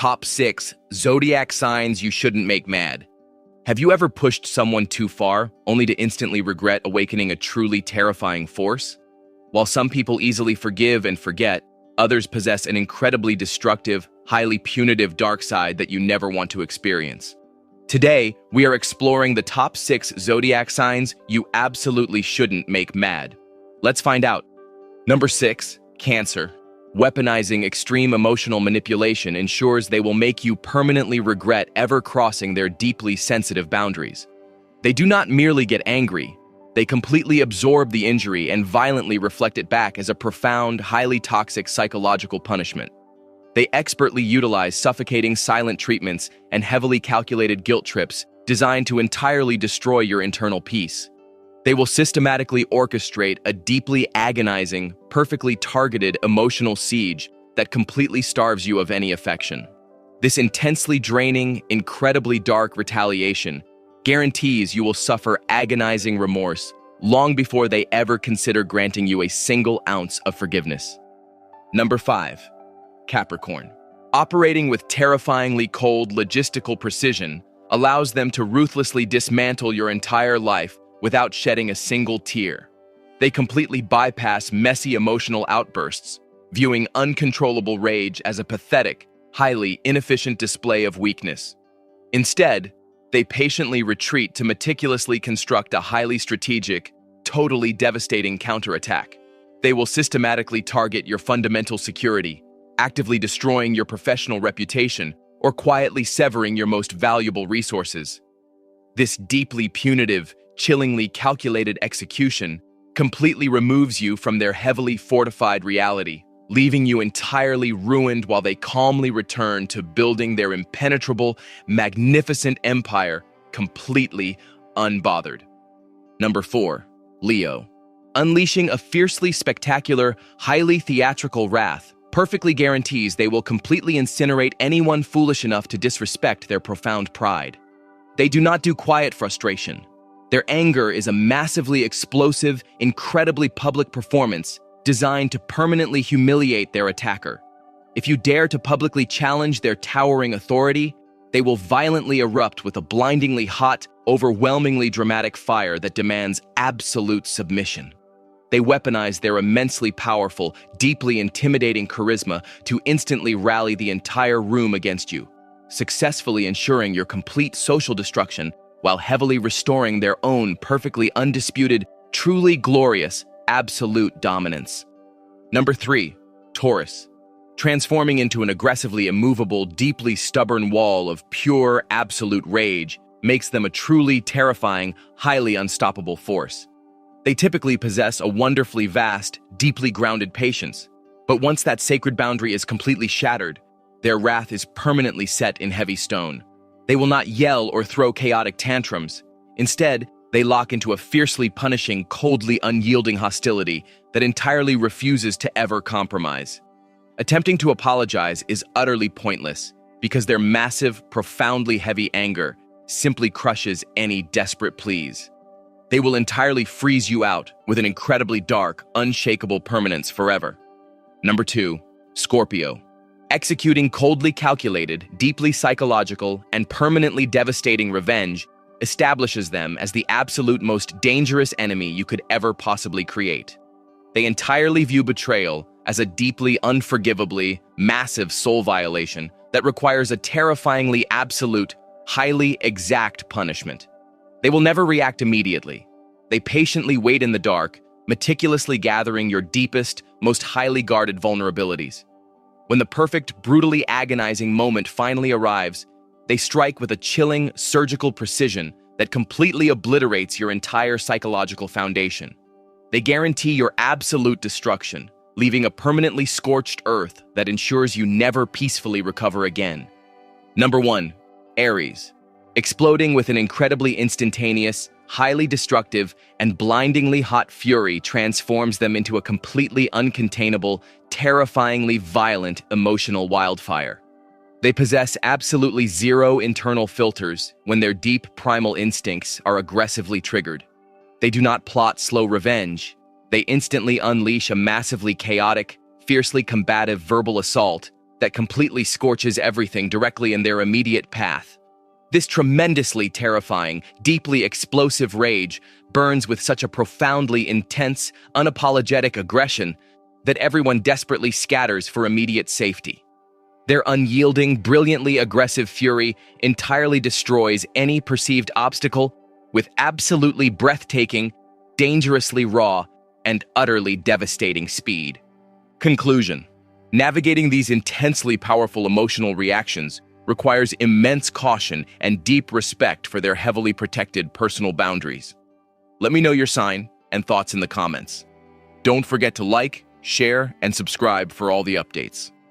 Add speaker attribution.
Speaker 1: Top 6 Zodiac Signs You Shouldn't Make Mad. Have you ever pushed someone too far, only to instantly regret awakening a truly terrifying force? While some people easily forgive and forget, others possess an incredibly destructive, highly punitive dark side that you never want to experience. Today, we are exploring the top 6 zodiac signs you absolutely shouldn't make mad. Let's find out. Number 6, Cancer. Weaponizing extreme emotional manipulation ensures they will make you permanently regret ever crossing their deeply sensitive boundaries. They do not merely get angry, they completely absorb the injury and violently reflect it back as a profound, highly toxic psychological punishment. They expertly utilize suffocating silent treatments and heavily calculated guilt trips designed to entirely destroy your internal peace. They will systematically orchestrate a deeply agonizing, perfectly targeted emotional siege that completely starves you of any affection. This intensely draining, incredibly dark retaliation guarantees you will suffer agonizing remorse long before they ever consider granting you a single ounce of forgiveness. Number 5, Capricorn. Operating with terrifyingly cold logistical precision allows them to ruthlessly dismantle your entire life without shedding a single tear. They completely bypass messy emotional outbursts, viewing uncontrollable rage as a pathetic, highly inefficient display of weakness. Instead, they patiently retreat to meticulously construct a highly strategic, totally devastating counterattack. They will systematically target your fundamental security, actively destroying your professional reputation or quietly severing your most valuable resources. This deeply punitive, chillingly calculated execution completely removes you from their heavily fortified reality, leaving you entirely ruined while they calmly return to building their impenetrable, magnificent empire completely unbothered. Number 4, Leo. Unleashing a fiercely spectacular, highly theatrical wrath perfectly guarantees they will completely incinerate anyone foolish enough to disrespect their profound pride. They do not do quiet frustration. Their anger is a massively explosive, incredibly public performance designed to permanently humiliate their attacker. If you dare to publicly challenge their towering authority, they will violently erupt with a blindingly hot, overwhelmingly dramatic fire that demands absolute submission. They weaponize their immensely powerful, deeply intimidating charisma to instantly rally the entire room against you, successfully ensuring your complete social destruction while heavily restoring their own perfectly undisputed, truly glorious, absolute dominance. Number 3, Taurus. Transforming into an aggressively immovable, deeply stubborn wall of pure, absolute rage makes them a truly terrifying, highly unstoppable force. They typically possess a wonderfully vast, deeply grounded patience, but once that sacred boundary is completely shattered, their wrath is permanently set in heavy stone. They will not yell or throw chaotic tantrums. Instead, they lock into a fiercely punishing, coldly unyielding hostility that entirely refuses to ever compromise. Attempting to apologize is utterly pointless because their massive, profoundly heavy anger simply crushes any desperate pleas. They will entirely freeze you out with an incredibly dark, unshakable permanence forever. Number 2, Scorpio. Executing coldly calculated, deeply psychological, and permanently devastating revenge establishes them as the absolute most dangerous enemy you could ever possibly create. They entirely view betrayal as a deeply, unforgivably, massive soul violation that requires a terrifyingly absolute, highly exact punishment. They will never react immediately. They patiently wait in the dark, meticulously gathering your deepest, most highly guarded vulnerabilities. When the perfect, brutally agonizing moment finally arrives, they strike with a chilling, surgical precision that completely obliterates your entire psychological foundation. They guarantee your absolute destruction, leaving a permanently scorched earth that ensures you never peacefully recover again. Number 1, Aries. Exploding with an incredibly instantaneous, highly destructive, and blindingly hot fury transforms them into a completely uncontainable, terrifyingly violent emotional wildfire. They possess absolutely zero internal filters when their deep primal instincts are aggressively triggered. They do not plot slow revenge. They instantly unleash a massively chaotic, fiercely combative verbal assault that completely scorches everything directly in their immediate path. This tremendously terrifying, deeply explosive rage burns with such a profoundly intense, unapologetic aggression that everyone desperately scatters for immediate safety. Their unyielding, brilliantly aggressive fury entirely destroys any perceived obstacle with absolutely breathtaking, dangerously raw, and utterly devastating speed. Conclusion: navigating these intensely powerful emotional reactions requires immense caution and deep respect for their heavily protected personal boundaries. Let me know your sign and thoughts in the comments. Don't forget to like, share, and subscribe for all the updates.